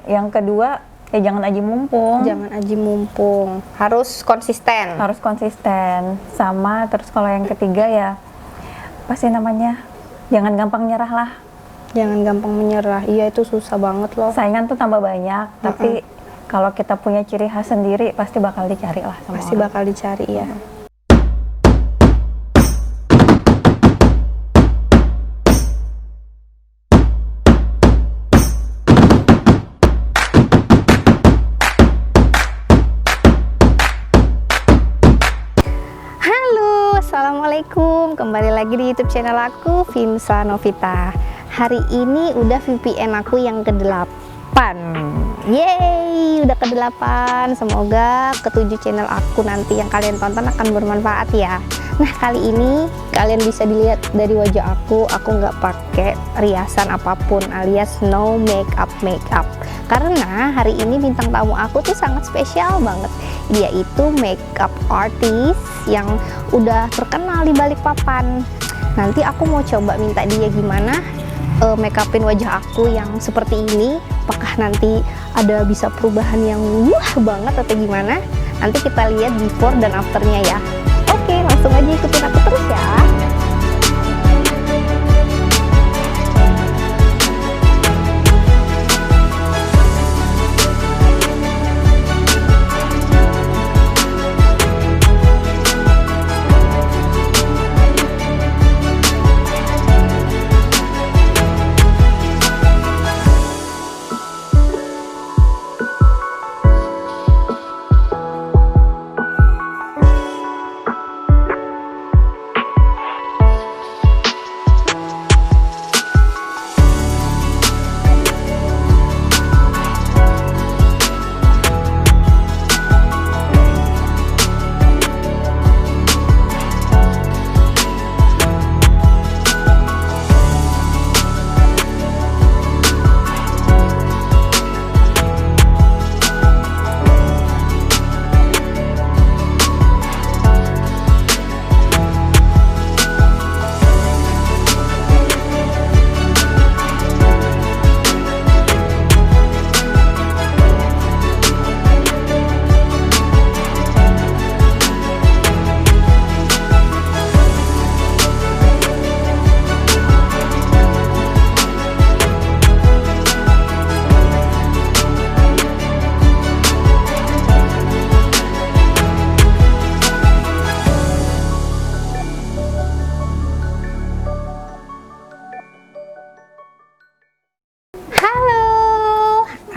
Yang kedua, ya jangan aji mumpung. Jangan aji mumpung, harus konsisten. Harus konsisten. Sama terus kalau yang ketiga ya, pasti namanya, jangan gampang nyerah lah. Jangan gampang menyerah. Iya, itu susah banget loh. Saingan tuh tambah banyak, tapi kalau kita punya ciri khas sendiri, pasti bakal dicari lah sama Pasti orang. bakal dicari ya. Halo, assalamualaikum. Kembali lagi di YouTube channel aku, Vinsa Novita. Hari ini udah VPN aku yang ke-8. Yeay, udah ke-8. Semoga ke-7 channel aku nanti yang kalian tonton akan bermanfaat ya. Nah, kali ini kalian bisa dilihat dari wajah aku nggak pakai riasan apapun alias no makeup. Karena hari ini bintang tamu aku tuh sangat spesial banget. Dia itu makeup artist yang udah terkenal di Balikpapan. Nanti aku mau coba minta dia gimana makeupin wajah aku yang seperti ini. Apakah nanti ada bisa perubahan yang wah banget atau gimana? Nanti kita lihat before dan afternya ya. Oke, langsung aja ikutin aku terus ya.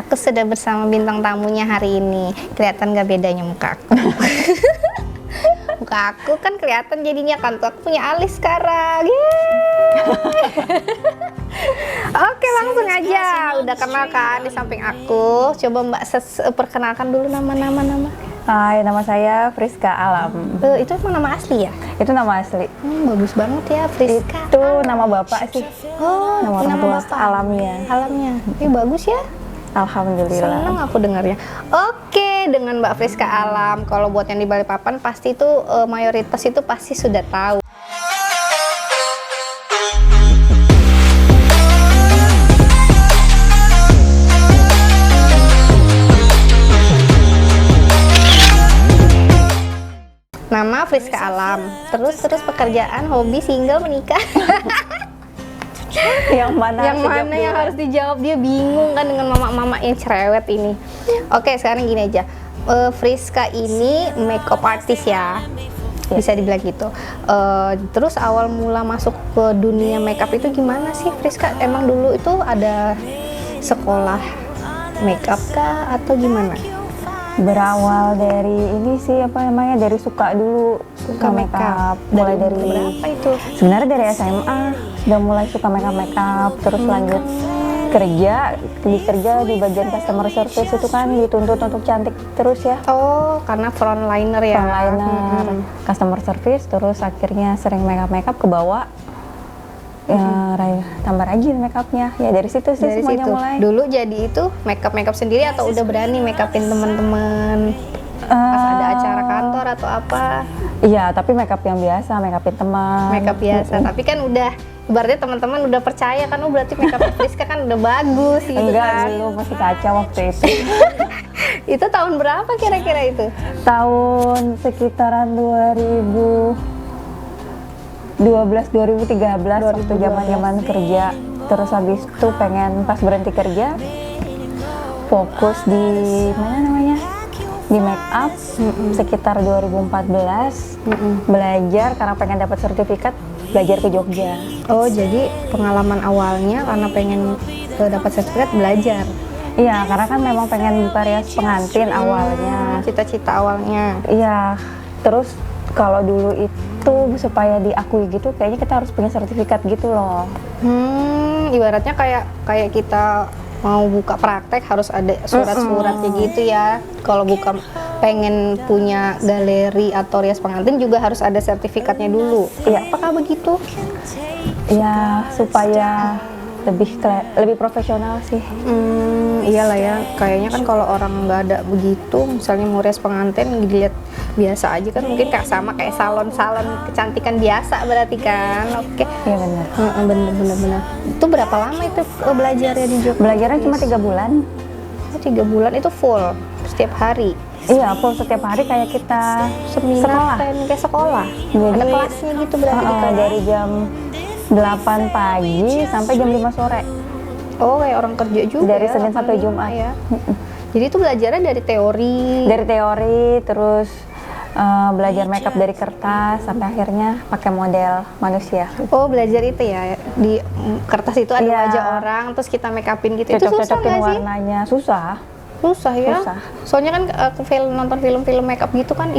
Aku sudah bersama bintang tamunya hari ini. Kelihatan gak bedanya muka aku? Muka aku kan kelihatan jadinya kan tuh aku punya alis sekarang. Oke, langsung aja. Udah kenal kan di samping aku. Coba Mbak perkenalkan dulu nama. Hai, nama saya Friska Alam. Itu emang nama asli ya? Itu nama asli. Bagus banget ya, Friska. Itu nama bapak sih. Oh, nama orang tua, bapak. Alamnya. Bagus ya. Alhamdulillah. Senang aku dengarnya. Oke, dengan Mbak Friska Alam. Kalau buat yang di Balikpapan pasti itu mayoritas itu pasti sudah tahu. Nama Friska Alam. Terus pekerjaan, hobi, single, menikah. yang mana yang harus dijawab, dia bingung kan dengan mama-mama yang cerewet ini. Oke, sekarang gini aja, Friska ini makeup artist ya, bisa dibilang gitu. Terus awal mula masuk ke dunia makeup itu gimana sih Friska? Emang dulu itu ada sekolah makeup kah atau gimana? Berawal dari ini sih dari suka dulu, suka makeup. Mulai dari berapa itu? Sebenarnya dari SMA udah mulai suka makeup, terus lanjut kerja di bagian customer service itu kan dituntut untuk cantik terus ya. Oh, karena frontliner ya. Customer service, terus akhirnya sering makeup ke bawah. Ya, tambah rajin makeupnya. Ya dari situ sih dari semuanya situ. mulai. Dulu jadi itu makeup sendiri atau udah berani makeupin teman-teman? Pas ada acara kantor atau apa? Iya, tapi makeup yang biasa, makeupin teman. Makeup biasa, tapi kan udah Berarti teman-teman udah percaya kan, oh berarti makeup Friska kan udah bagus gitu Enggak, kan. dulu masih kacau waktu itu. Itu tahun berapa kira-kira itu? Tahun sekitaran 2013 waktu zaman kerja. Terus habis itu pengen pas berhenti kerja fokus di mana namanya? Di make up sekitar 2014. Belajar karena pengen dapat sertifikat, belajar ke Jogja. Oh, jadi pengalaman awalnya karena pengen dapat sertifikat belajar. Iya, karena kan memang pengen buka rias pengantin awalnya. Cita-cita awalnya. Iya, terus kalau dulu itu supaya diakui gitu, kayaknya kita harus punya sertifikat gitu loh. Ibaratnya kayak kita mau buka praktek harus ada surat-suratnya gitu ya. Kalau buka pengen punya galeri atau rias pengantin juga harus ada sertifikatnya dulu. Iya. Apakah begitu? Ya, supaya lebih profesional sih. Iyalah ya, kayaknya kan kalau orang nggak ada begitu, misalnya mau rias pengantin dilihat biasa aja kan, mungkin kayak salon-salon kecantikan biasa berarti kan. Oke. Iya benar. Bener. Itu berapa lama itu belajarnya di Jogja? Belajarnya cuma 3 bulan. 3 bulan itu full setiap hari. Iya, full setiap hari kayak kita Seminar kayak sekolah. Jadi, ada kelasnya gitu berarti di kelas. dari jam 8 pagi sampai jam 5 sore. Oh, kayak orang kerja juga. Dari ya, Senin sampai 8-5 Jumat. ya. Jadi itu belajarnya dari teori. Dari teori, terus belajar makeup dari kertas sampai akhirnya pakai model manusia. Oh, belajar itu ya, di kertas itu ada Iya. wajah orang, terus kita make upin gitu. Itu susah Cocok-cocokin nggak sih? warnanya, susah. Susah ya. Susah. Soalnya kan aku nonton film-film makeup gitu kan,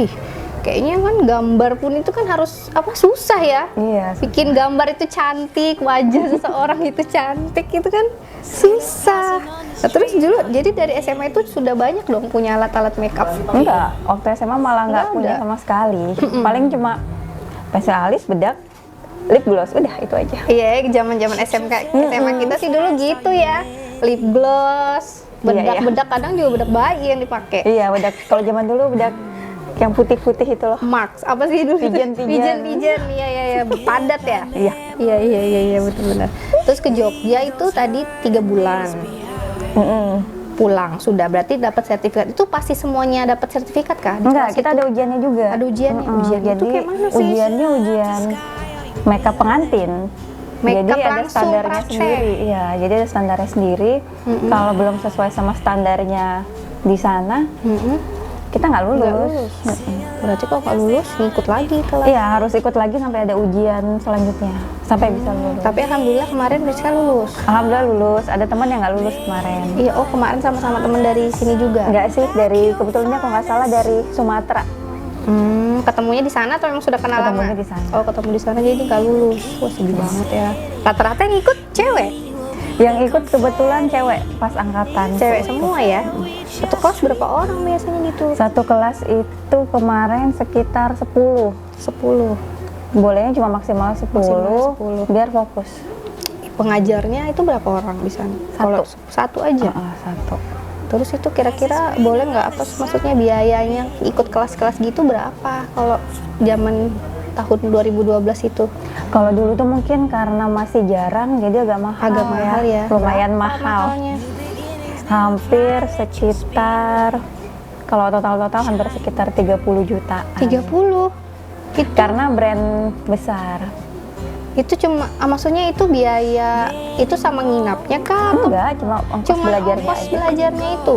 kayaknya kan gambar pun itu kan harus susah ya. Iya. Bikin gambar itu cantik, wajah seseorang itu cantik itu kan susah. Nah, terus dulu jadi dari SMA itu sudah banyak dong punya alat-alat makeup. Enggak, waktu SMA malah nggak Nggak punya ada. sama sekali. Paling cuma pensil alis, bedak, lip gloss, udah itu aja. Iya, zaman-zaman SMA kita sih dulu gitu ya. Lip gloss, bedak kadang juga bedak bayi yang dipakai. Iya, bedak. Kalau zaman dulu bedak yang putih-putih itu loh. Max, apa sih dulu? Pijen. Iya, padat ya. Iya. Iya, betul-benar. Terus ke Jogja itu tadi 3 bulan. Pulang sudah berarti dapat sertifikat. Itu pasti semuanya dapat sertifikat kan? Enggak, kita ada ujiannya juga. Ada ujiannya. Ujian itu Jadi kayak mana sih? ujiannya ujian makeup pengantin. Makeup Jadi ada langsung standarnya praktek. sendiri. Iya, jadi ada standarnya sendiri. Kalau belum sesuai sama standarnya di sana, kita nggak lulus. Nggak lulus. Berarti kalau nggak lulus ngikut lagi kelas. Iya, harus ikut lagi sampai ada ujian selanjutnya, sampai bisa lulus. Tapi alhamdulillah kemarin Rizka lulus. Alhamdulillah lulus. Ada teman yang nggak lulus kemarin. Iya, kemarin sama-sama teman dari sini juga. Enggak sih, kebetulannya kalau nggak salah dari Sumatera. Ketemunya di sana atau memang sudah kenal lama? Ketemunya di sana. Oh, ketemu di sana jadi nggak lulus. Wah, sedih banget ya. Rata-rata yang ikut cewek. Yang ikut kebetulan cewek pas angkatan. Cewek semua ya. Satu kelas berapa orang biasanya gitu? Satu kelas itu kemarin sekitar 10. 10. Bolehnya cuma maksimal 10, Maksimal 10. biar fokus. Pengajarnya itu berapa orang di sana? Kalau satu aja. Satu. Terus itu kira-kira boleh nggak maksudnya biayanya ikut kelas-kelas gitu berapa kalau zaman tahun 2012 itu? Kalau dulu tuh mungkin karena masih jarang jadi agak mahal. Agak mahal ya. Lumayan Berapa mahal. mahalnya? Hampir sekitar kalau total hampir sekitar 30 juta. 30. Itu Karena brand besar. itu cuma maksudnya itu biaya itu sama nginapnya kah atau Enggak, cuma ongkos cuma belajarnya ongkos aja. belajarnya itu?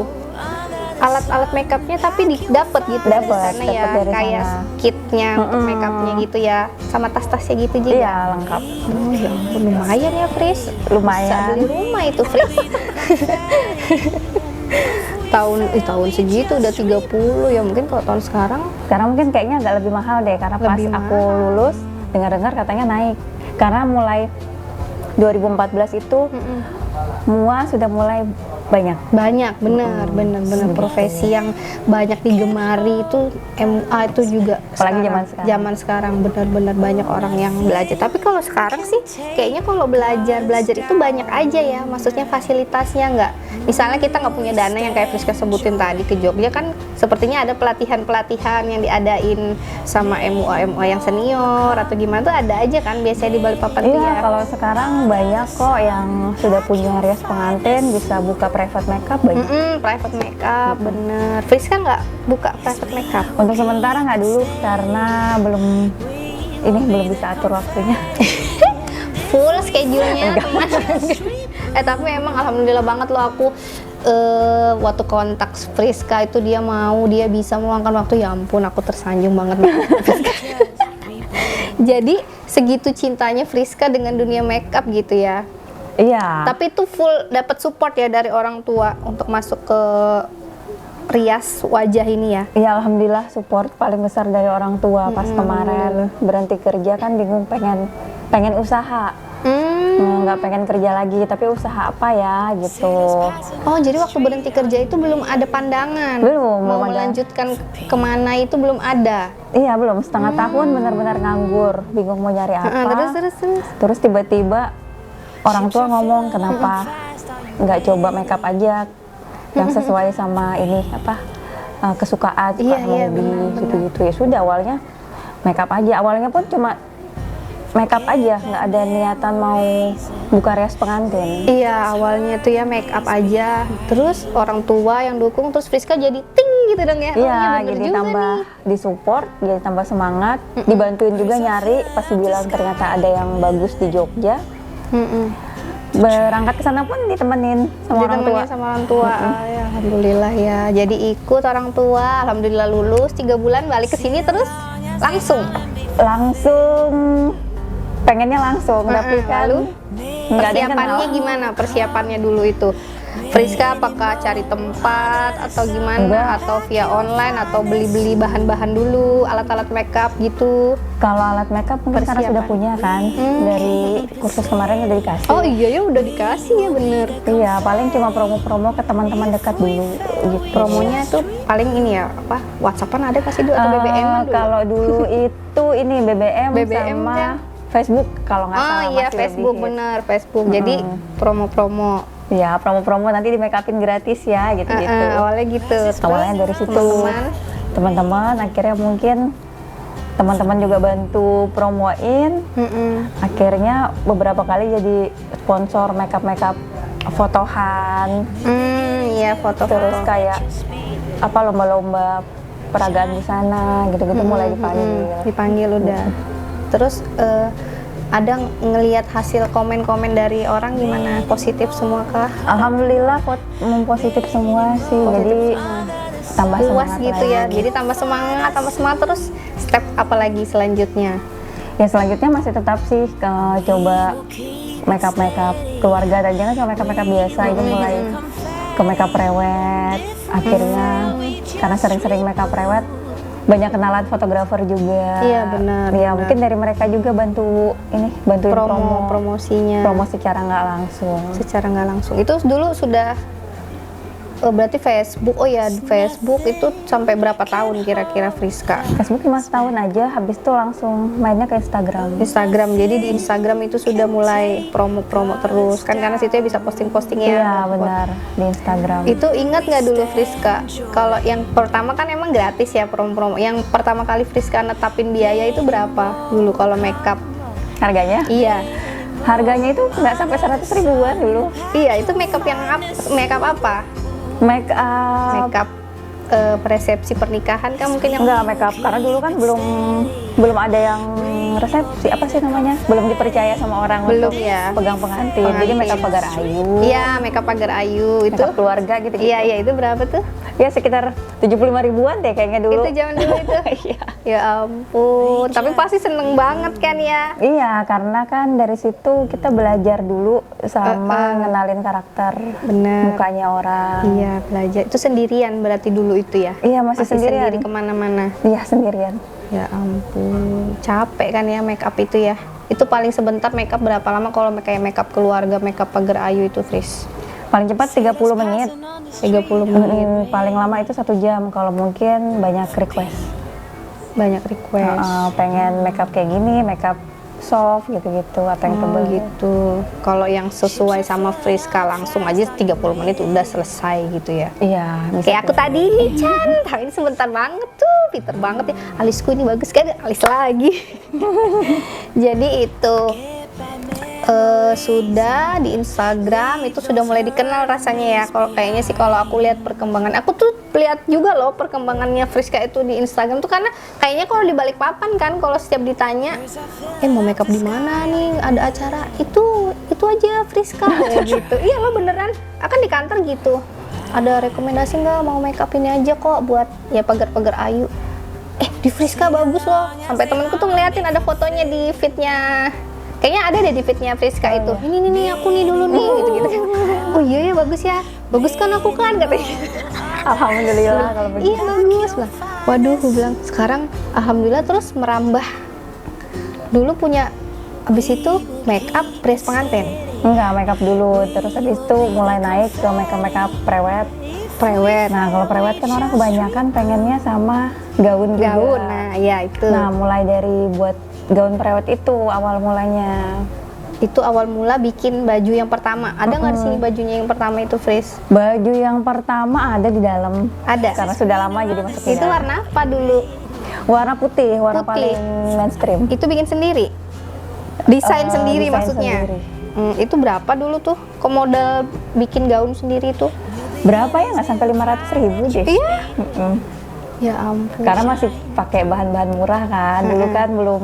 Alat-alat makeupnya tapi dapat gitu dari Dapet, sana ya, dapet dari kayak sana. kitnya untuk makeupnya gitu ya, sama tas-tasnya gitu juga. Iya, lengkap. Oh ya ampun, lumayan ya Fris. Bisa Lumayan. beli rumah itu Fris. tahun segitu udah 30 ya, mungkin kalau tahun sekarang Sekarang mungkin kayaknya agak lebih mahal deh karena pas Lebih aku mahal. lulus dengar-dengar katanya naik. Karena mulai 2014 itu MUA sudah mulai Banyak, bener profesi yang banyak digemari itu MUA itu juga. Apalagi zaman sekarang bener-bener banyak orang yang belajar. Tapi kalau sekarang sih kayaknya kalau belajar itu banyak aja ya, maksudnya fasilitasnya nggak. Misalnya kita nggak punya dana yang kayak Friska sebutin tadi ke Jogja kan, sepertinya ada pelatihan yang diadain sama MUA yang senior atau gimana tuh ada aja kan biasanya di Balikpapan tuh Iya, ya. kalau sekarang banyak kok yang sudah punya rias pengantin bisa buka private makeup banyak. Private makeup, bener. Friska nggak buka private makeup? Untuk sementara nggak dulu karena belum bisa atur waktunya. Full schedule-nya teman. Tapi emang alhamdulillah banget loh aku waktu kontak Friska itu dia bisa meluangkan waktu, ya ampun aku tersanjung banget. Jadi segitu cintanya Friska dengan dunia makeup gitu ya. Iya. Tapi itu full dapat support ya dari orang tua untuk masuk ke rias wajah ini ya. Iya, alhamdulillah support paling besar dari orang tua. Pas kemarin berhenti kerja kan bingung, pengen usaha. Nggak pengen kerja lagi, tapi usaha apa ya gitu. Oh, jadi waktu berhenti kerja itu belum ada pandangan? Belum Mau ada. melanjutkan kemana itu belum ada? Iya, belum. Setengah tahun benar-benar nganggur, bingung mau nyari apa. Terus tiba-tiba orang tua ngomong, kenapa nggak coba makeup aja yang sesuai sama ini kesukaan, suka hobi gitu-gitu. Ya sudah, awalnya makeup aja. Awalnya pun cuma makeup aja, nggak ada niatan mau buka rias pengantin. Iya, awalnya tuh ya make up aja. Terus orang tua yang dukung, terus Friska jadi ting gitu dong ya. Iya, bener jadi juga tambah nih. disupport, jadi tambah semangat. Dibantuin juga nyari, pas bilang ternyata ada yang bagus di Jogja. Berangkat ke sana pun ditemenin sama orang tua. Ditemenin sama orang tua. Ya, alhamdulillah ya. Jadi ikut orang tua, alhamdulillah lulus 3 bulan balik ke sini terus langsung pengennya langsung, tapi kan lalu nggak ada yang persiapannya kenal. gimana? Persiapannya dulu itu Friska apakah cari tempat atau gimana? Enggak. Atau via online atau beli-beli bahan-bahan dulu, alat-alat makeup gitu? Kalau alat makeup mungkin karena Persiapan. sudah punya kan, dari kursus kemarin udah dikasih. Oh iya ya, udah dikasih ya, bener. Iya, paling cuma promo-promo ke teman-teman dekat dulu gitu. Promonya tuh paling ini ya, WhatsAppan ada kasih dulu atau BBM-an dulu? Kalau dulu itu ini BBM sama kan? Facebook kalau nggak salah. Iya, masih Facebook, lebih hits. bener, Facebook. Jadi promo-promo. Iya, promo-promo nanti di make upin gratis ya, gitu-gitu. Awalnya gitu. Awalnya dari situ. Teman-teman akhirnya mungkin teman-teman juga bantu promoin. Akhirnya beberapa kali jadi sponsor make up fotohan. Iya, foto-foto. Terus kayak lomba-lomba peragaan busana gitu-gitu mulai Dipanggil udah. Terus ada ngelihat hasil komen-komen dari orang gimana? Positif semua kah? Alhamdulillah positif semua sih. Jadi tambah Puas semangat gitu lagi. ya. Jadi tambah semangat terus step apa lagi selanjutnya? Ya selanjutnya masih tetap sih coba makeup keluarga, dan jangan cuma makeup biasa. Itu mulai ke makeup prewed. Akhirnya karena sering-sering makeup prewed, banyak kenalan fotografer juga. Iya, benar. Ya mungkin dari mereka juga bantuin promosinya. promo secara nggak langsung. Secara nggak langsung. Itu dulu sudah berarti Facebook. Oh ya, Facebook itu sampai berapa tahun kira-kira Friska? Facebook cuma setahun aja, habis itu langsung mainnya ke Instagram. Jadi di Instagram itu sudah mulai promo-promo terus kan, karena situ bisa posting-posting ya. Iya benar, di Instagram. Itu ingat nggak dulu Friska? Kalau yang pertama kan emang gratis ya promo-promo. Yang pertama kali Friska netapin biaya itu berapa dulu kalau makeup? Harganya? Iya. Harganya itu nggak sampai 100 ribuan dulu. Iya, itu makeup yang makeup apa? Makeup resepsi pernikahan kan mungkin yang enggak makeup, karena dulu kan belum ada yang resepsi, apa sih namanya, belum dipercaya sama orang Belum untuk ya. pegang pengantin. Jadi makeup pagar ayu. Iya, makeup pagar ayu itu. Makeup keluarga gitu. Iya, itu berapa tuh? Ya sekitar 75 ribuan deh kayaknya dulu. Itu zaman dulu itu. Iya. Ya ampun, tapi pasti seneng banget kan ya? Iya, karena kan dari situ kita belajar dulu sama ngenalin karakter Bener. mukanya orang. Iya, belajar. Itu sendirian berarti dulu itu ya? Iya, masih sendirian. Sendiri kemana-mana? Iya, sendirian. Ya ampun, capek kan ya makeup itu ya? Itu paling sebentar makeup berapa lama kalau kayak makeup keluarga, makeup pagar ayu itu, Fris? Paling cepat 30 menit. 30 menit. Paling lama itu 1 jam kalau mungkin banyak request. Banyak request. Pengen makeup kayak gini, makeup soft gitu-gitu atau yang tebal gitu. Kalau yang sesuai sama Friska langsung aja 30 menit udah selesai gitu ya. Iya, Kayak aku tadi nih, Chan. Tapi ini sebentar banget tuh, pinter banget ya. Alisku ini bagus kan, alis lagi. Jadi itu sudah di Instagram itu sudah mulai dikenal rasanya ya. Kalau kayaknya sih kalau aku lihat perkembangan, aku tuh lihat juga loh perkembangannya Friska itu di Instagram tuh, karena kayaknya kalau di Balikpapan kan kalau setiap ditanya mau makeup di mana nih ada acara itu aja Friska gitu. Iya lo beneran akan di kantor gitu. Ada rekomendasi nggak mau makeup ini aja kok buat ya pagar-pagar ayu. Di Friska bagus loh. Sampai temenku tuh ngeliatin ada fotonya di feednya. Kayaknya ada deh di feednya Friska itu. Ini nih aku nih dulu nih gitu-gitu. Oh iya ya bagus ya. Bagus kan aku kan katanya. Alhamdulillah kalau begitu. Iya bagus lah. Waduh, gue bilang sekarang alhamdulillah terus merambah. Dulu punya abis itu make up dress pengantin. Enggak, makeup dulu. Terus habis itu mulai naik ke makeup prewed. Nah, kalau prewed kan orang kebanyakan pengennya sama gaun juga. Gaun, nah ya itu. Nah, mulai dari buat gaun prewed itu awal mulanya. Itu awal mula bikin baju yang pertama. Ada nggak di sini bajunya yang pertama itu, Fris? Baju yang pertama ada di dalam. Ada. Karena sudah lama jadi masuk di Itu dalam. warna apa dulu? Warna putih, warna Putih. paling mainstream. Itu bikin sendiri? Desain sendiri Desain maksudnya? sendiri. Itu berapa dulu tuh? Kok modal bikin gaun sendiri tuh? Berapa ya? Nggak sampai 500.000 deh. Iya. Mm-mm. Ya ampun. Karena masih pakai bahan-bahan murah kan. Dulu kan belum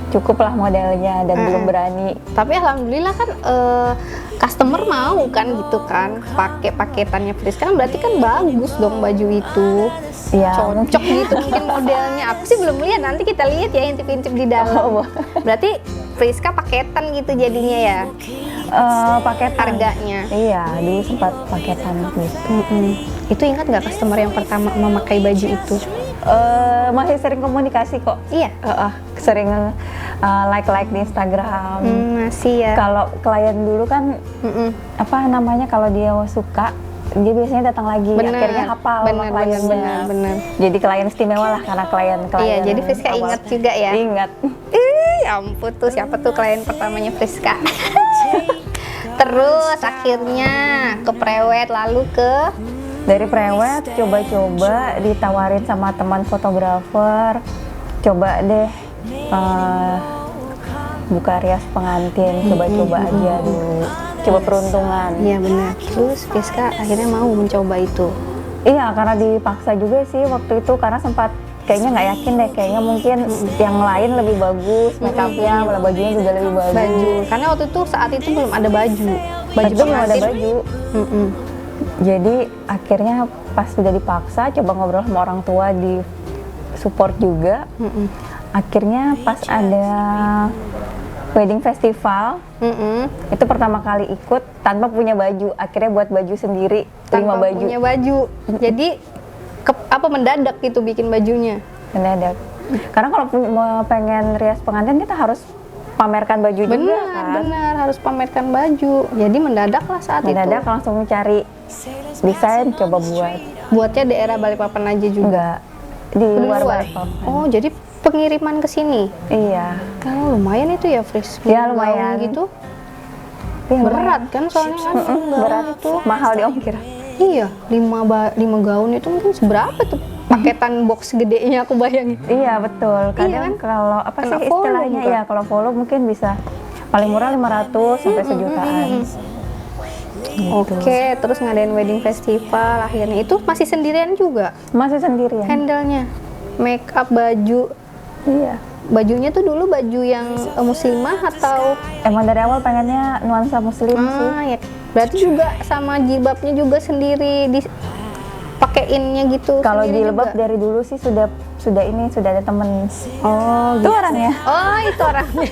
cukup lah modelnya dan belum berani. Tapi alhamdulillah kan customer mau kan gitu kan pakai paketannya Friska, kan berarti kan bagus dong baju itu. Iya. Cocok gitu mungkin modelnya. Aku sih belum lihat, nanti kita lihat ya intip-intip di dalam. Berarti Friska paketan gitu jadinya ya. Paketan. Harganya. Iya, dulu sempat paketan gitu. Itu ingat nggak customer yang pertama memakai baju itu? Masih sering komunikasi kok. Iya. Sering like di Instagram. Masih ya. Kalau klien dulu kan apa namanya, kalau dia suka dia biasanya datang lagi. Bener. Akhirnya hafal sama kliennya. Bener. Jadi klien istimewa lah karena klien. Iya, jadi Friska awal. ingat juga ya. Ingat. Ya ampun tuh, siapa tuh klien pertamanya Friska? Terus akhirnya ke prewed, lalu ke Dari prewed coba-coba ditawarin sama teman fotografer, coba deh buka rias pengantin, coba-coba aja dulu, coba peruntungan. Iya benar. Terus Friska akhirnya mau mencoba itu. Iya, karena dipaksa juga sih waktu itu, karena sempat kayaknya nggak yakin deh, kayaknya mungkin yang lain lebih bagus makeupnya, bajunya juga lebih bagus. Baju, karena waktu itu saat itu belum ada baju. Baju belum ada pengantin. baju. Jadi akhirnya pas sudah dipaksa, coba ngobrol sama orang tua, di support juga. Akhirnya pas ada wedding festival, itu pertama kali ikut tanpa punya baju. Akhirnya buat baju sendiri, 5 Tanpa baju. punya baju. Jadi mendadak gitu bikin bajunya. Mendadak. Karena kalau mau pengen rias pengantin kita harus pamerkan baju juga kan. Benar, harus pamerkan baju. Jadi mendadak lah saat Mendadak itu. langsung cari desain, coba buat. Buatnya daerah Balikpapan aja juga. Enggak, di luar Balikpapan. Oh, jadi pengiriman ke sini. Iya. Kalau lumayan itu ya, Fris. Ya, Gaun lumayan. gitu. Iya, Berat kan soalnya kan berat itu. mahal di ongkir. Iya, 5 gaun itu mungkin seberapa tuh paketan box gedenya aku bayangin. Iya betul. Kadang kan? kalau apa Kena sih follow istilahnya juga. ya, kalau follow mungkin bisa paling murah 500 sampai sejutaan. Oke, terus ngadain wedding festival akhirnya itu masih sendirian juga Masih sendirian. handle-nya. Make up, baju. Iya. Bajunya tuh dulu baju yang muslimah atau Emang dari awal pengennya nuansa muslim sih. ya. Berarti juga sama jilbabnya juga sendiri pakeinnya gitu. Kalau sendiri jilbab juga? dari dulu sih sudah ada temen. Oh, Itu orangnya. Oh, itu orangnya.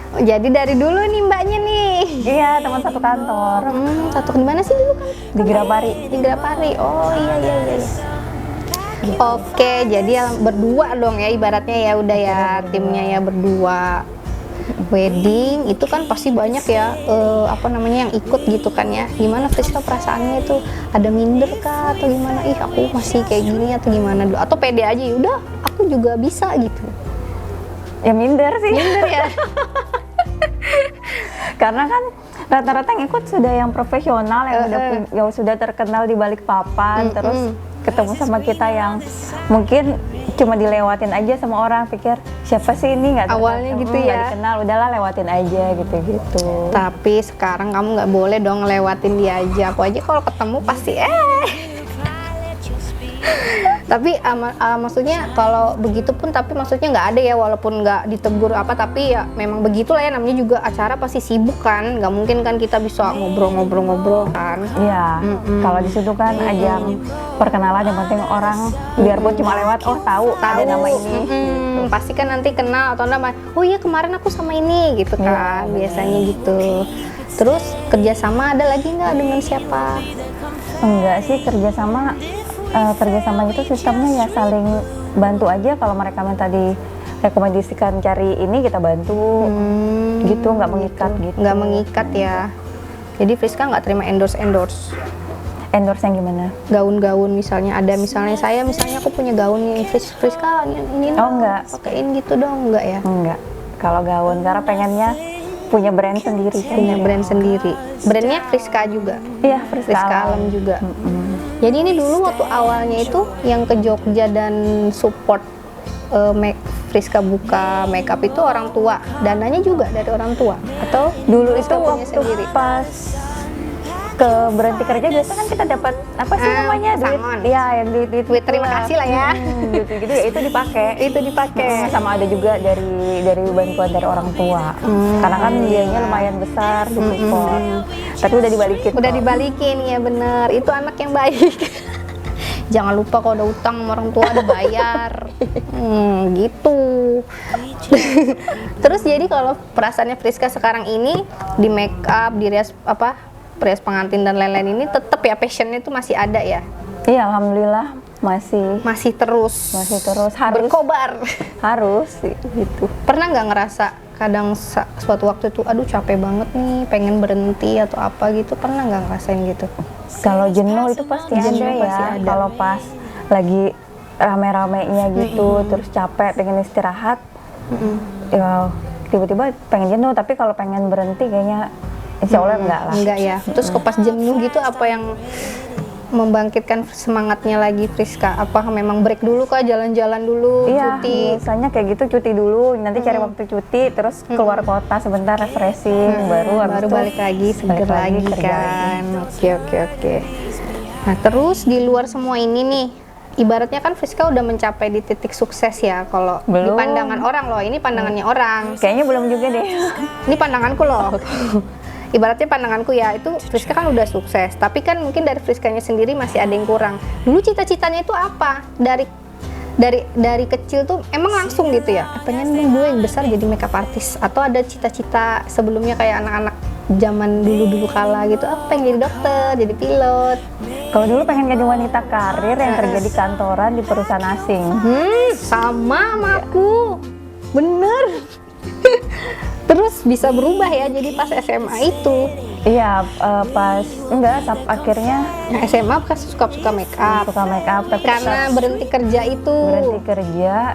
Oh, jadi dari dulu nih mbaknya nih. Iya, teman satu kantor Satu di mana sih dulu kan? di Grapari. Di Grapari. Oh iya. Oke, jadi berdua dong ya ibaratnya ya udah ya timnya ya berdua. wedding itu kan pasti banyak ya apa namanya yang ikut gitu kan ya. Gimana Friska perasaannya itu? Ada minder kah atau gimana? Ih aku masih kayak gini atau gimana dulu? Atau pede aja ya udah aku juga bisa gitu. Ya minder sih. Minder ya. Karena kan rata-rata yang ikut sudah yang profesional yang sudah terkenal di balik papan, terus ketemu sama kita yang mungkin cuma dilewatin aja sama orang, pikir siapa sih ini, nggak Awalnya gitu nggak ya. dikenal, udahlah lewatin aja gitu. Tapi sekarang kamu nggak boleh dong ngelewatin dia aja. Aku aja kalau ketemu pasti tapi maksudnya kalau begitu pun tapi maksudnya nggak ada ya, walaupun nggak ditegur apa, tapi ya memang begitulah ya, namanya juga acara pasti sibuk kan, nggak mungkin kan kita bisa ngobrol-ngobrol kan. Iya, kalau di situ kan ajang perkenalan, yang penting orang biarpun cuma lewat, oh tahu ada nama ini. Gitu. Pasti kan nanti kenal atau nama, oh iya kemarin aku sama ini gitu kan, biasanya gitu. Terus kerjasama ada lagi nggak dengan siapa? Enggak sih, kerjasama itu sistemnya ya saling bantu aja. Kalau mereka minta direkomendasikan cari ini, kita bantu gitu, nggak mengikat gitu. Nggak mengikat ya. Jadi Friska nggak terima endorse Endorse yang gimana? Gaun-gaun misalnya aku punya gaun nih, Friska ini enggak pakein gitu dong, enggak ya? Enggak, kalau gaun karena pengennya punya brand sendiri. Punya brand sendiri. Brandnya Friska juga? Iya, Friska Alam juga. Jadi ini dulu waktu awalnya itu yang ke Jogja dan support Friska buka makeup itu orang tua, dananya juga dari orang tua atau dulu itu Friska punya waktu sendiri? pas ke berhenti kerja biasa kan kita dapat apa sih namanya, pesangon. duit ya, yang duit Terima kasih lah ya. gitu ya, itu dipakai sama ada juga dari bantuan dari orang tua, karena kan biayanya lumayan besar di support, tapi udah dibalikin Ya bener, itu anak yang baik. Jangan lupa kalau ada utang sama orang tua dibayar. Gitu. Terus jadi kalau perasaannya Friska sekarang ini di make up, di rias pengantin dan lain-lain ini tetap ya passionnya itu masih ada ya? Iya, alhamdulillah masih terus harus berkobar. Harus gitu. Pernah nggak ngerasa kadang suatu waktu itu aduh capek banget nih, pengen berhenti atau apa gitu? Pernah nggak ngerasain gitu? Kalau jenuh itu pasti ada. Kalau pas lagi rame-ramenya gitu, terus capek pengen istirahat, ya tiba-tiba pengen jenuh. Tapi kalau pengen berhenti kayaknya insya Allah enggak ya. Terus pas jenuh gitu apa yang membangkitkan semangatnya lagi Friska? Apakah memang break dulu kah, jalan-jalan dulu, cuti? Biasanya kayak gitu, cuti dulu, nanti cari waktu cuti, terus keluar kota sebentar refreshing, baru balik lagi, seger lagi kan. Oke. Nah terus di luar semua ini nih, ibaratnya kan Friska udah mencapai di titik sukses ya, kalau di pandangan orang loh, ini pandangannya orang. Kayaknya belum juga deh. Ini pandanganku loh. Ibaratnya pandanganku ya, itu Friska kan udah sukses, tapi kan mungkin dari Friskanya sendiri masih ada yang kurang. Dulu cita-citanya itu apa? Dari kecil tuh emang langsung gitu ya, pengen gue yang besar jadi makeup artist, atau ada cita-cita sebelumnya kayak anak-anak zaman dulu kala gitu, pengen jadi dokter, jadi pilot? Kalau dulu pengen jadi wanita karir yang kerja di kantoran di perusahaan asing. Sama aku, bener. Terus bisa berubah ya, jadi pas SMA itu? Iya, akhirnya SMA kan suka make up, tapi karena berhenti kerja itu. Berhenti kerja,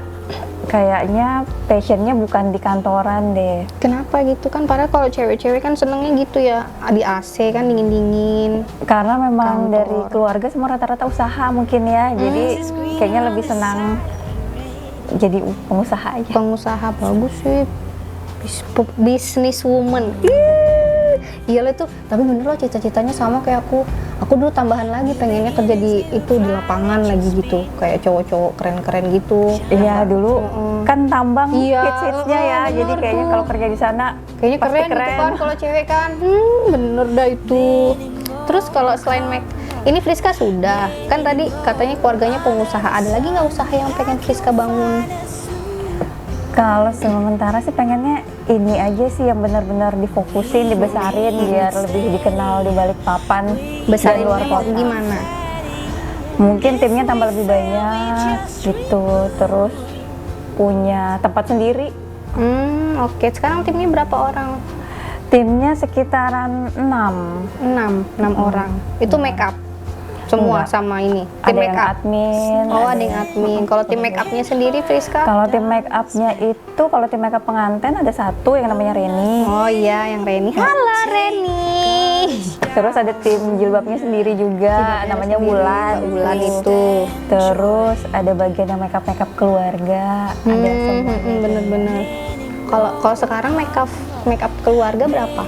kayaknya passionnya bukan di kantoran deh. Kenapa gitu kan? Padahal kalau cewek-cewek kan senengnya gitu ya, di AC kan dingin-dingin. Karena memang dari keluarga semua rata-rata usaha mungkin ya, jadi kayaknya lebih senang jadi pengusaha aja. Pengusaha bagus sih. Business woman. Iya lah itu, tapi bener loh cita-citanya sama kayak aku. Aku dulu tambahan lagi pengennya kerja di lapangan lagi gitu, kayak cowok-cowok keren-keren gitu. Iya dulu kan tambang hits-hitsnya ya, jadi kayaknya kalau kerja di sana kayaknya keren gitu kan kalau cewek kan. Bener dah itu. Terus kalau selain ini Friska sudah kan tadi katanya keluarganya pengusaha, ada lagi nggak usaha yang pengen Friska bangun? Kalau sementara sih pengennya ini aja sih yang benar-benar difokusin, dibesarin biar lebih dikenal di balik papan. Besarin luar kota. Gimana? Mungkin timnya tambah lebih banyak gitu, terus punya tempat sendiri. Oke. Sekarang timnya berapa orang? Timnya sekitaran 6. 6 orang. Itu make up semua Enggak. sama ini. Tim Ada make yang up. admin. Oh, ada yang admin. Kalau tim make upnya sendiri, Friska? Kalau tim make upnya itu, kalau tim make up pengantin ada satu yang namanya Reni. Oh iya, yang Reni. Halo Reni. Terus ada tim jilbabnya sendiri juga, namanya Wulan. Wulan itu. Terus ada bagian yang make up keluarga. Ada semua. Bener-bener. Kalau sekarang make up keluarga berapa?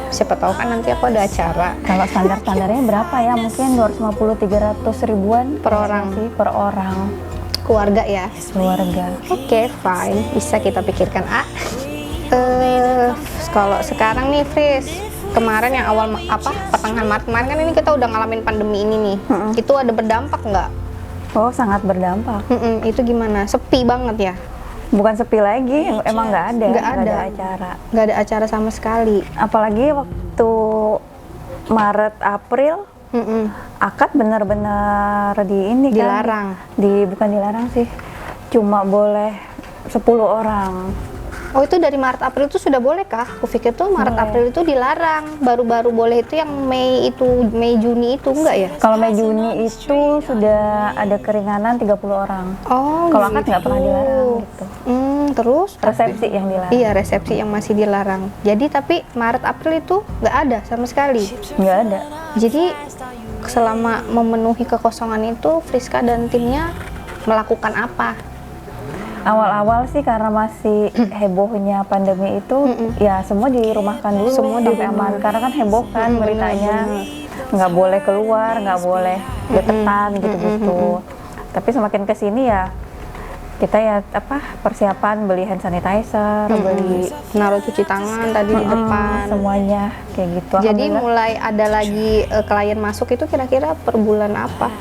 Siapa tahu kan nanti aku ada acara. Kalau standarnya berapa ya? Mungkin 250-300 ribuan Per orang. sih, per orang. Keluarga ya. Keluarga. Oke, fine. Bisa kita pikirkan. Kalau sekarang nih, Fris, kemarin yang awal pertengahan Maret kemarin kan ini kita udah ngalamin pandemi ini nih. Itu ada berdampak nggak? Oh, sangat berdampak. Itu gimana? Sepi banget ya? Bukan sepi lagi, emang nggak ada acara. Nggak ada acara sama sekali. Apalagi waktu Maret April, akad benar-benar Dilarang. Bukan dilarang sih, cuma boleh 10 orang. Oh, itu dari Maret April itu sudah boleh kah? Aku pikir tuh Maret April itu dilarang. Baru-baru boleh itu yang Mei Juni itu enggak ya? Kalau Mei Juni itu sudah ada keringanan 30 orang. Oh, kalau akad nggak pernah dilarang gitu. Terus Resepsi yang dilarang. Iya, resepsi yang masih dilarang. Jadi tapi Maret April itu nggak ada sama sekali. Nggak ada. Jadi selama memenuhi kekosongan itu Friska dan timnya melakukan apa? Awal-awal sih karena masih hebohnya pandemi itu, ya semua dirumahkan dulu, Semua sampai aman. Karena kan heboh kan beritanya, nggak boleh keluar, nggak boleh deketan gitu-gitu. Tapi semakin kesini ya kita ya persiapan beli hand sanitizer, beli naruh cuci tangan tadi di depan. semuanya kayak gitu. Jadi mulai ada lagi klien masuk itu kira-kira per bulan apa?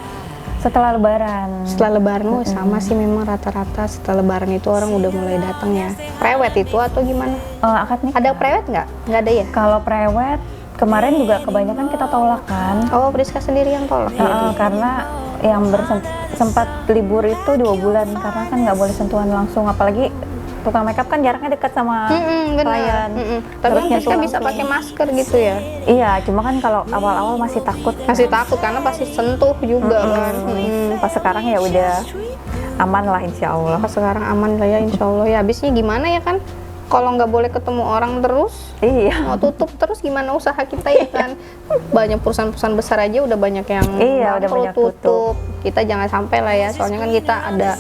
Setelah Lebaran. Setelah Lebaran, sama sih memang rata-rata setelah Lebaran itu orang udah mulai datang ya. Prewed itu atau gimana? Akad nikah. Ada prewed nggak? Nggak ada ya? Kalau prewed kemarin juga kebanyakan kita tolak kan. Oh, Friska sendiri yang tolak? Karena yang sempat libur itu 2 bulan karena kan nggak boleh sentuhan langsung, apalagi tukang makeup kan jaraknya dekat sama klien. Tapi kan Friska bisa pakai masker gitu ya? Iya, cuma kan kalau awal-awal masih takut. Masih takut karena pasti sentuh juga kan. Pas sekarang ya udah aman lah insya Allah. Pas sekarang aman lah ya insya Allah ya. Habisnya gimana ya kan? Kalau nggak boleh ketemu orang terus, iya. Mau tutup terus gimana usaha kita ya kan? Banyak perusahaan-perusahaan besar aja udah banyak yang udah banyak tutup. Kita jangan sampai lah ya, soalnya kan kita ada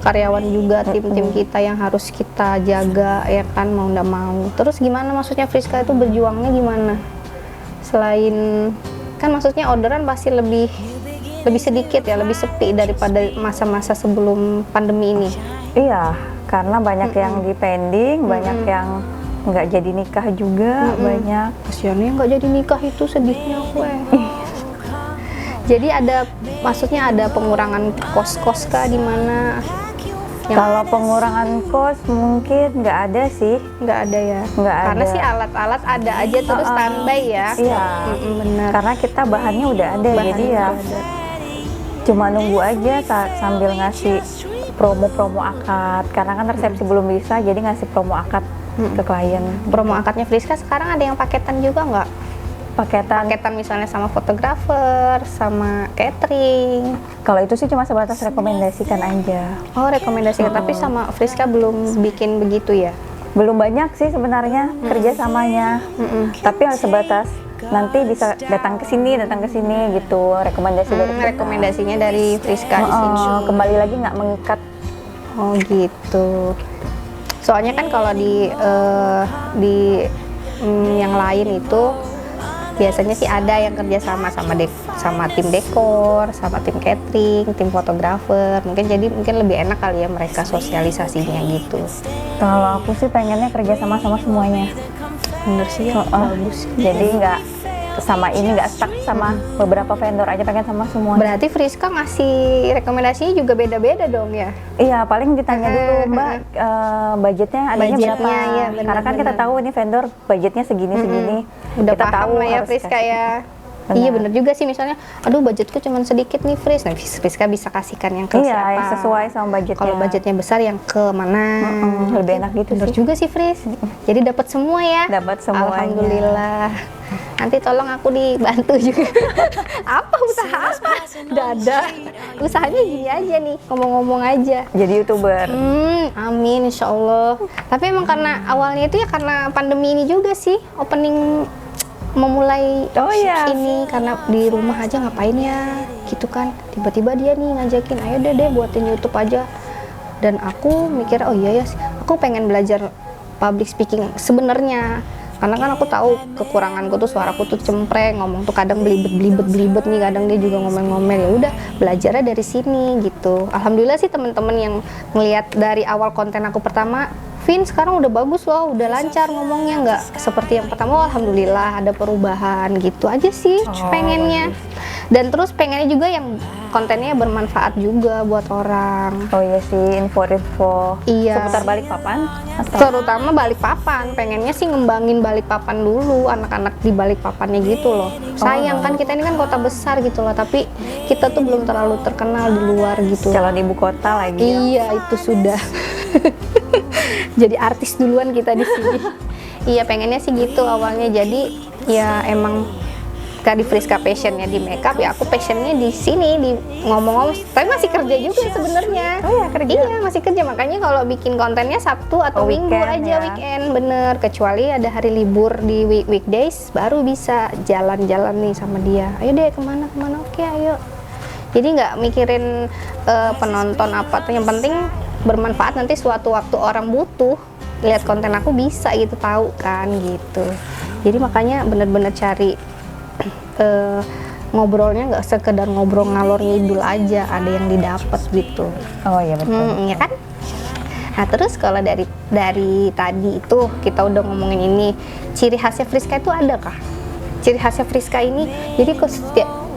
karyawan juga, tim-tim kita yang harus kita jaga ya kan, mau nggak mau. Terus gimana maksudnya Friska itu berjuangnya gimana? Selain kan maksudnya orderan pasti lebih sedikit ya, lebih sepi daripada masa-masa sebelum pandemi ini. Iya, karena banyak yang di pending, banyak yang nggak jadi nikah juga, banyak. Kasiannya nggak jadi nikah itu sedihnya gue. Jadi maksudnya ada pengurangan kos-kos kah di mana? Kalau pengurangan kos mungkin nggak ada sih. Nggak ada ya? Nggak ada. Karena sih alat-alat ada aja terus standby ya. Iya, benar. karena kita bahannya udah ada, jadi ya cuma nunggu aja sambil ngasih promo-promo akad. Karena kan resepsi belum bisa, jadi ngasih promo akad ke klien. Promo akadnya Friska sekarang ada yang paketan juga nggak? Paketan misalnya sama fotografer, sama catering. Kalau itu sih cuma sebatas rekomendasikan aja. Oh, rekomendasikan, tapi sama Friska belum bikin begitu ya? Belum banyak sih sebenarnya kerjasamanya. Tapi harus sebatas nanti bisa datang ke sini gitu, rekomendasi dari kita. Rekomendasinya dari Friska di sini. Kembali lagi nggak mengikat. Oh gitu. Soalnya kan kalau di yang lain itu biasanya sih ada yang kerja sama tim dekor, sama tim catering, tim fotografer. Mungkin lebih enak kali ya mereka sosialisasinya gitu. Kalau aku sih pengennya kerja sama semuanya. Bener sih ya, bagus. Jadi nggak stuck sama beberapa vendor aja, pengen sama semua. Berarti Friska ngasih rekomendasinya juga beda-beda dong ya? Iya, paling ditanya dulu Mbak, budgetnya adanya berapa? Ya, karena kan kita tahu ini vendor budgetnya segini. Udah kita paham tahu lah ya harus Friska ya. Iya bener juga sih, misalnya aduh budgetku cuma sedikit nih Fris, nah Friska bisa kasihkan yang ke Iya, siapa, yang sesuai sama budgetnya. kalau budgetnya besar yang ke mana. Lebih enak gitu Bener sih. juga sih Fris, jadi dapat semua ya. Dapat semuanya. Alhamdulillah. Nanti tolong aku dibantu juga. Apa usaha apa? Dada. Usahanya gini aja nih, ngomong-ngomong aja. Jadi YouTuber. Amin insya Allah. Tapi emang karena awalnya itu ya karena pandemi ini juga sih, opening memulai ini karena di rumah aja ngapain ya gitu kan. Tiba-tiba dia nih ngajakin, ayo deh buatin YouTube aja. Dan aku mikir, oh iya ya, aku pengen belajar public speaking sebenarnya. Karena kan aku tahu kekuranganku tuh, suaraku tuh cempreng, ngomong tuh kadang belibet nih, kadang dia juga ngomel-ngomel. Ya udah, belajarnya dari sini gitu. Alhamdulillah sih teman-teman yang ngelihat dari awal konten aku pertama, Vin sekarang udah bagus loh, udah lancar ngomongnya, nggak seperti yang pertama. Oh, alhamdulillah ada perubahan gitu aja sih pengennya. Dan terus pengennya juga yang kontennya bermanfaat juga buat orang. Oh iya sih, info-info seputar Balikpapan. Terutama Balikpapan, pengennya sih ngembangin Balikpapan dulu, anak-anak di Balikpapannya gitu loh. Sayang kan kita ini kan kota besar gitu loh, tapi kita tuh belum terlalu terkenal di luar gitu. Calon ibu kota lagi. Iya, itu sudah. Jadi artis duluan kita di sini. Iya, pengennya sih gitu awalnya. Jadi ya emang di Friska passionnya di makeup, ya aku passionnya di sini di ngomong-ngomong. Tapi masih kerja juga sebenarnya. Oh ya, kerja. Iya, masih kerja. Makanya kalau bikin kontennya Sabtu atau Minggu weekend aja, weekend bener. Kecuali ada hari libur di weekdays, baru bisa jalan-jalan nih sama dia. Ayo deh kemana? Oke, ayo. Jadi nggak mikirin penonton apa tuh, yang penting bermanfaat, nanti suatu waktu orang butuh lihat konten aku bisa gitu, tahu kan gitu. Jadi makanya bener-bener cari ngobrolnya nggak sekedar ngobrol ngalor ngidul aja, ada yang didapat gitu. Oh iya betul. Ya kan? Nah terus kalau dari tadi itu kita udah ngomongin ini, ciri khasnya Friska itu ada kah? Ciri khasnya Friska ini, jadi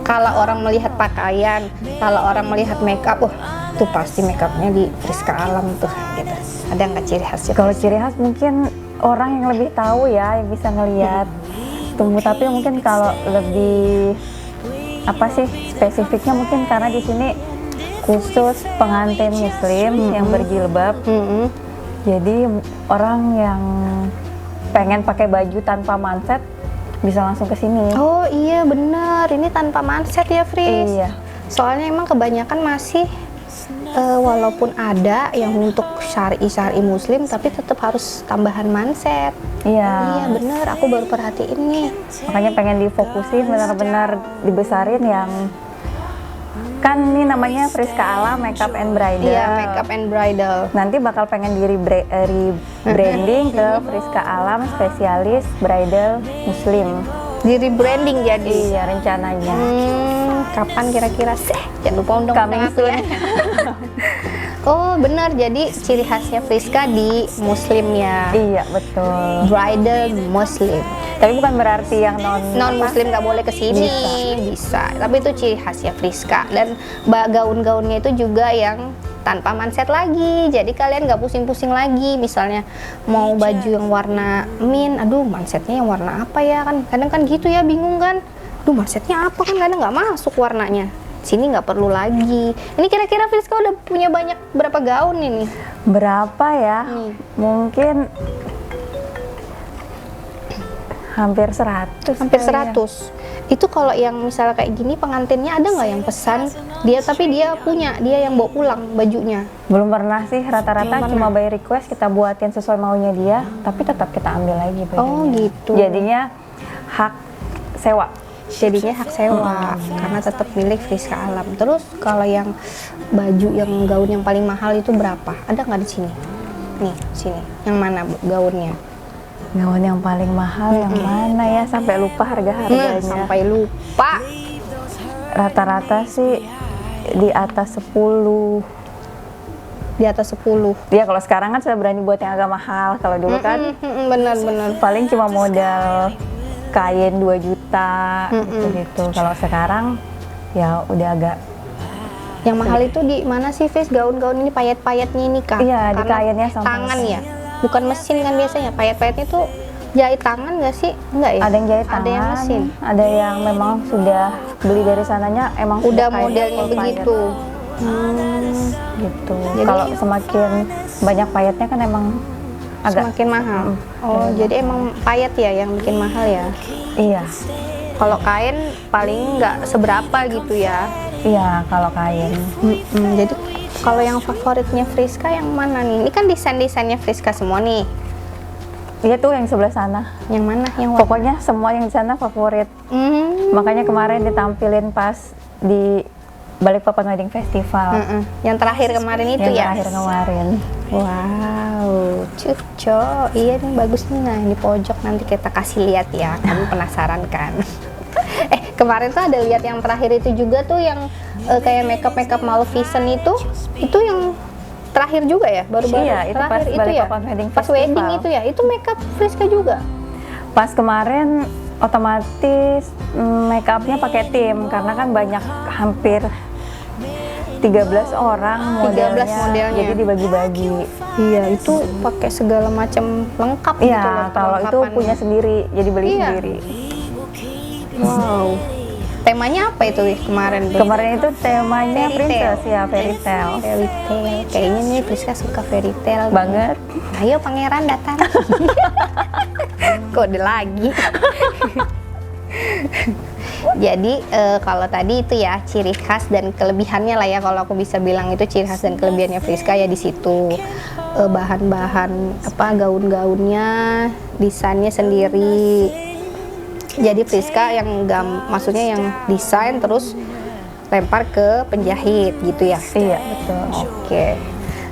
kalau orang melihat pakaian, kalau orang melihat makeup, tuh pasti makeupnya di Friska Alam tuh gitu. Ada nggak ciri khasnya? Kalau ciri khas mungkin orang yang lebih tahu ya, yang bisa ngelihat tumbuh. Tapi mungkin kalau lebih apa sih spesifiknya, mungkin karena di sini khusus pengantin Muslim yang berjilbab. Jadi orang yang pengen pakai baju tanpa manset bisa langsung ke sini. Oh iya bener, ini tanpa manset ya Fris. Iya. Soalnya emang kebanyakan masih walaupun ada yang untuk syari Muslim, tapi tetap harus tambahan manset. Iya. Iya bener, aku baru perhatiin nih. Makanya pengen difokusin, benar-benar dibesarin yang kan ini namanya Friska Alam Makeup and Bridal. Iya, Makeup and Bridal. Nanti bakal pengen rebranding ke Friska Alam Spesialis Bridal Muslim. Di rebranding jadi. Iya, rencananya. Kapan kira-kira sih? Jangan lupa undang aku ya. Oh benar, jadi ciri khasnya Friska di Muslim ya. Iya betul. Bridal Muslim. Tapi bukan berarti yang non Muslim nggak boleh kesini. Bisa. Tapi itu ciri khasnya Friska. Dan gaun-gaunnya itu juga yang tanpa manset lagi. Jadi kalian nggak pusing-pusing lagi. Misalnya mau baju yang warna mint, aduh mansetnya yang warna apa ya, kan kadang kan gitu ya, bingung kan. Aduh mansetnya apa, kan kadang nggak masuk warnanya. Sini nggak perlu lagi. Ini kira-kira Friska udah punya berapa gaun ini? Berapa ya? Mungkin hampir 100. Hampir 100. Itu kalau yang misalnya kayak gini pengantinnya ada nggak yang pesan dia, tapi dia yang bawa pulang bajunya? Belum pernah sih, rata-rata cuma by request, kita buatin sesuai maunya dia, tapi tetap kita ambil lagi bajunya. Oh gitu. Jadinya hak sewa. Karena tetap milik Friska Alam. Terus kalau yang baju, yang gaun yang paling mahal itu berapa? Ada nggak di sini? Nih, sini. Yang mana gaunnya? Gaun yang paling mahal yang mana ya? Sampai lupa harga-harganya. Sampai lupa. Rata-rata sih di atas 10. Di atas 10. Ya kalau sekarang kan sudah berani buat yang agak mahal. Kalau dulu kan benar-benar paling cuma modal kain 2 juta gitu. Kalau sekarang ya udah agak. Yang mahal itu di mana sih, Fis? Gaun-gaun ini payet-payetnya ini kah? Iya, di kainnya sama tangan ya. Bukan mesin kan biasanya. Payet-payetnya tuh Jahit tangan nggak sih? Enggak ya? Ada yang jahit tangan, Ada yang mesin. ada yang memang sudah beli dari sananya, emang Udah sudah kayak modelnya full payet. begitu. Gitu. Jadi- Kalau semakin banyak payetnya kan emang agak Semakin mahal. Oh, jadi emang payet ya yang bikin mahal ya? iya. Kalau kain paling nggak seberapa gitu ya? Iya, kalau kain. Jadi kalau yang favoritnya Friska yang mana nih? Ini kan desain-desainnya Friska semua nih. Iya tuh yang sebelah sana. Yang mana? Yang warna? Pokoknya semua yang di sana favorit. Hmm. Makanya kemarin ditampilin pas di Balikpapan Wedding Festival. Yang terakhir kemarin itu yang ya? terakhir kemarin. Wow, cuco, iya nih bagus nih. Nah, di pojok nanti kita kasih lihat ya. Kamu penasaran kan? Kemarin tuh ada lihat yang terakhir itu juga tuh yang kayak makeup Maleficent itu yang terakhir juga ya, baru-baru Iya, itu terakhir pas itu ya. Balikpapan Wedding Pas Festival. wedding itu ya, itu makeup Friska juga. Pas kemarin otomatis make upnya pakai tim karena kan banyak, hampir 13 orang 13 modelnya, modelnya. jadi dibagi-bagi. Iya, itu pakai segala macam lengkap gitu loh. Iya, kalau itu perlengkapannya. punya sendiri, jadi beli Iya. sendiri. Wow. Temanya apa itu kemarin tuh? Kemarin itu temanya Fairy princess tale. ya, fairy tale. Fairy tale. Kayaknya nih Friska suka fairy tale Banget. Ayo pangeran datang. Kode lagi. Jadi kalau tadi itu ya ciri khas dan kelebihannya lah ya, kalau aku bisa bilang itu ciri khas dan kelebihannya Friska ya di situ. Bahan-bahan apa gaun-gaunnya, desainnya sendiri. Jadi Friska yang maksudnya yang desain terus lempar ke penjahit gitu ya. Iya, betul. Oke.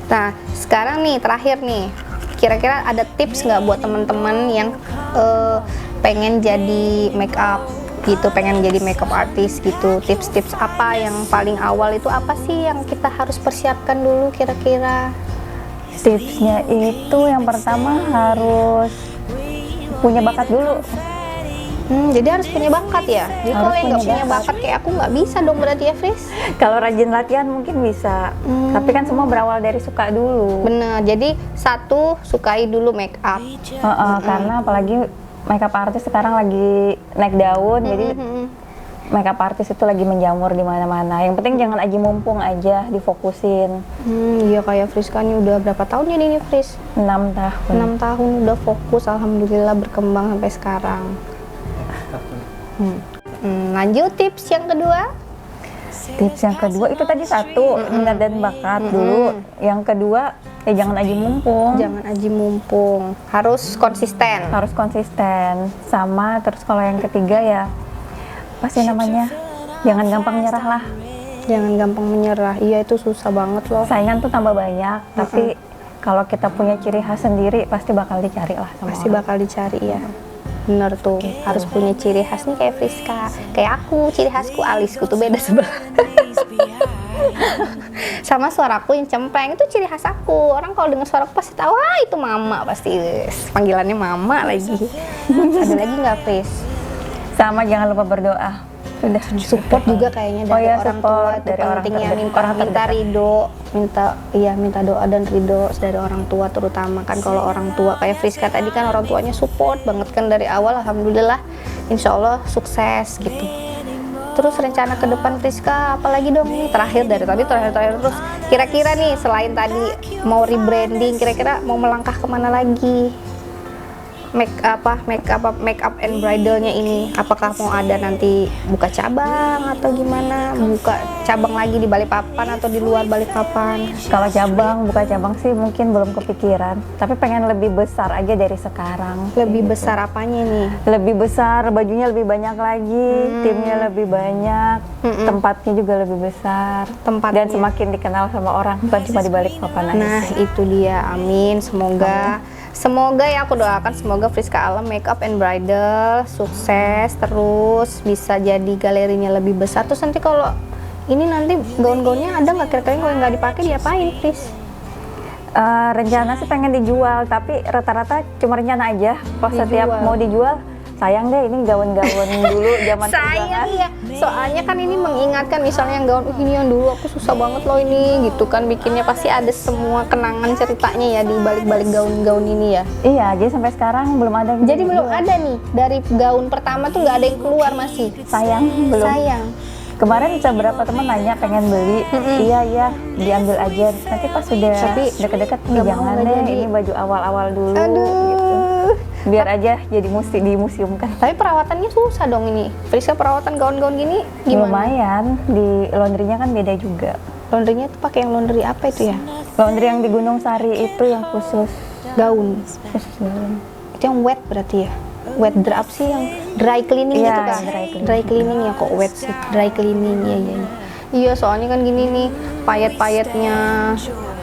Nah, sekarang nih terakhir nih. Kira-kira ada tips nggak buat teman-teman yang pengen jadi make up gitu, pengen jadi makeup artist gitu? Tips-tips apa yang paling awal itu apa sih yang kita harus persiapkan dulu kira-kira? Tipsnya itu yang pertama harus punya bakat dulu. Jadi harus punya bakat ya. Jadi Harus kalau yang nggak punya punya bakat. bakat kayak aku nggak bisa dong berarti ya, Fris? Kalau rajin latihan mungkin bisa, tapi kan semua berawal dari suka dulu. Bener. Jadi satu sukai dulu make up. Karena apalagi makeup artist sekarang lagi naik daun, jadi makeup artist itu lagi menjamur di mana-mana. Yang penting jangan aji mumpung aja, difokusin. Iya kayak Friska nih udah berapa tahun ya nih Fris? 6 tahun. 6 tahun udah fokus, alhamdulillah berkembang sampai sekarang. Lanjut tips yang kedua. Tips yang kedua itu tadi satu, minat dan bakat dulu. Yang kedua, ya jangan aji mumpung. Jangan aji mumpung, harus konsisten. Harus konsisten. Sama terus kalau yang ketiga ya, apa sih namanya? Jangan gampang nyerah lah. Jangan gampang menyerah. Iya itu susah banget loh. Saingan tuh tambah banyak, tapi kalau kita punya ciri khas sendiri pasti bakal dicari lah sama Pasti orang. bakal dicari ya. Bener tuh, harus punya ciri khas nih kayak Friska. Kayak aku, ciri khasku alisku tuh beda sebelah. Sama suaraku yang cempreng itu ciri khas aku. Orang kalau dengar suaraku pasti tahu, ah itu mama pasti. Panggilannya mama lagi. Ada lagi nggak, Fris? Sama jangan lupa berdoa. Sudah Support juga kayaknya dari orang tua support itu dari orang pentingnya, terdekat. Orang minta ridho, minta doa dan ridho dari orang tua, terutama kan kalau orang tua kayak Friska tadi kan orang tuanya support banget kan dari awal, alhamdulillah insya Allah sukses gitu. Terus rencana ke depan Friska apalagi dong nih, terakhir terus kira-kira nih selain tadi mau rebranding, kira-kira mau melangkah kemana lagi? Make up and bridalnya ini, apakah mau ada nanti buka cabang atau gimana, buka cabang lagi di Balikpapan atau di luar Balikpapan? Kalau buka cabang sih mungkin belum kepikiran, tapi pengen lebih besar aja dari sekarang. Lebih besar apanya nih? Lebih besar, bajunya lebih banyak lagi, timnya lebih banyak, tempatnya juga lebih besar. Tempatnya. Dan semakin dikenal sama orang, bukan cuma di Balikpapan aja. Nah itu dia, amin, semoga ya aku doakan semoga Friska Alam Makeup and Bridal sukses terus, bisa jadi galerinya lebih besar. Terus nanti kalau ini nanti gaun-gaunnya ada nggak kira-kira kalau nggak dipakai diapain, Fris? Rencana sih pengen dijual, tapi rata-rata cuma rencana aja. Pas Dijual. setiap mau dijual sayang deh ini gaun-gaun dulu zaman sayang perjuangan. ya, soalnya kan ini mengingatkan misalnya yang gaun ini yang dulu aku susah banget loh ini gitu kan bikinnya, pasti ada semua kenangan ceritanya ya di balik-balik gaun-gaun ini ya. Iya, jadi sampai sekarang belum ada yang Jadi belum jual. ada nih dari gaun pertama tuh nggak ada yang keluar masih. Sayang belum. Sayang. Kemarin beberapa teman nanya pengen beli, iya diambil aja. Nanti pas sudah Tapi deket-deket, nggak mau, jangan nggak deh, jadi." ini baju awal-awal dulu. Aduh. Gitu. Biar aja jadi dimuseumkan. Tapi perawatannya susah dong ini. Friska perawatan gaun-gaun gini gimana? Lumayan, di laundrynya kan beda juga. Laundrynya tuh pakai yang laundry apa itu ya? Laundry yang di Gunung Sari itu yang khusus Gaun. gaun. Itu yang wet berarti ya? Wet drop sih yang dry cleaning Iya, gitu kan? dry cleaning. Ya kok wet sih? Dry cleaning iya. Iya soalnya kan gini nih payet-payetnya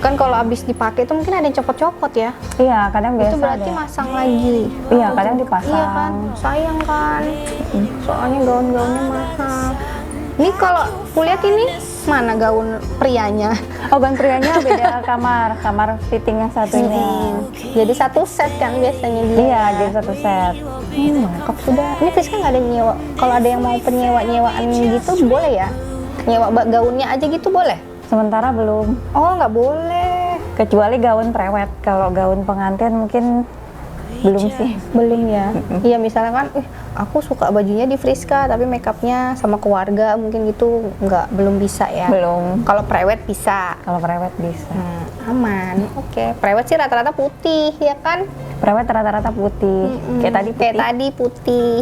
kan kalau habis dipakai itu mungkin ada yang copot-copot ya. Iya, kadang biasa Itu berarti ada. masang lagi. Iya, kadang dipasang. Iya kan, sayang kan. Soalnya gaun-gaunnya mahal. Ini kalau kulihat ini mana gaun prianya? Oh, gaun prianya beda kamar fitting yang satunya. Jadi satu set kan biasanya dia. Iya, jadi satu set. Lengkap sudah. Ini Friska nggak ada nyewa. Kalau ada yang mau penyewa-nyewaan gitu boleh ya? Nyewa gaunnya aja gitu boleh? Sementara belum. Oh nggak boleh. Kecuali gaun prewed. Kalau gaun pengantin mungkin belum sih. Belum ya. Iya misalnya kan, aku suka bajunya di Friska tapi makeupnya sama keluarga mungkin gitu belum bisa ya. Belum. Kalau prewed bisa. Kalau prewed bisa. Aman. Oke. Prewed sih rata-rata putih ya kan? Prewed rata-rata putih. Kayak tadi putih. Kayak tadi putih.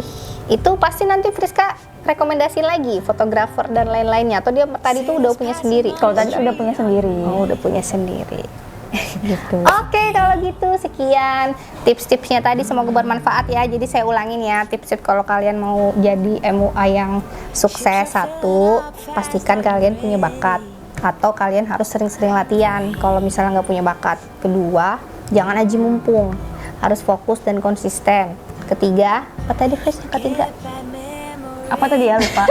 Itu pasti nanti Friska rekomendasi lagi fotografer dan lain-lainnya atau dia tadi tuh udah punya sendiri? Kalau tadi udah punya sendiri. Oh, udah punya sendiri. Gitu. Oke, kalau gitu sekian tips-tipsnya tadi, semoga bermanfaat ya. Jadi saya ulangin ya, tips-tips kalau kalian mau jadi MUA yang sukses. Satu, pastikan kalian punya bakat atau kalian harus sering-sering latihan kalau misalnya nggak punya bakat. Kedua, jangan aji mumpung, harus fokus dan konsisten. Ketiga, apa tadi Fris? Ketiga Apa tadi ya, lupa.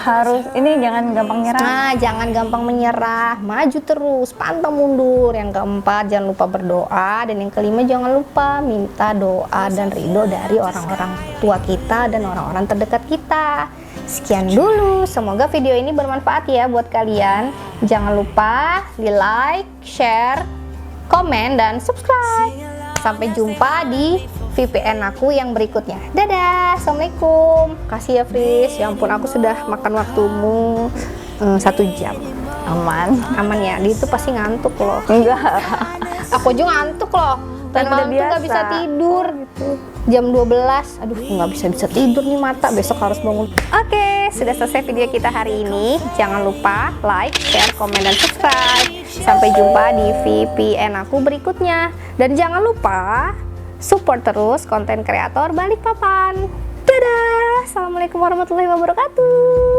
Harus ini jangan gampang nyerah. Nah, jangan gampang menyerah, maju terus, pantang mundur. Yang keempat, jangan lupa berdoa. Dan yang kelima, jangan lupa minta doa dan ridho dari orang-orang tua kita dan orang-orang terdekat kita. Sekian dulu, semoga video ini bermanfaat ya buat kalian. Jangan lupa di like, share, komen, dan subscribe. Sampai jumpa di VPN aku yang berikutnya. Dadah, assalamualaikum. Kasih ya Fris. Ya ampun, aku sudah makan waktumu 1 jam. Aman ya. Dia itu pasti ngantuk loh. Enggak. Aku juga ngantuk loh. Kan Dan malam udah tuh nggak bisa biasa. tidur gitu. Jam 12. Aduh, nggak bisa tidur nih mata. Besok harus bangun. Oke, sudah selesai video kita hari ini. Jangan lupa like, share, komen, dan subscribe. Sampai jumpa di VPN aku berikutnya. Dan jangan lupa support terus konten kreator Balikpapan. Dadah. Assalamualaikum warahmatullahi wabarakatuh.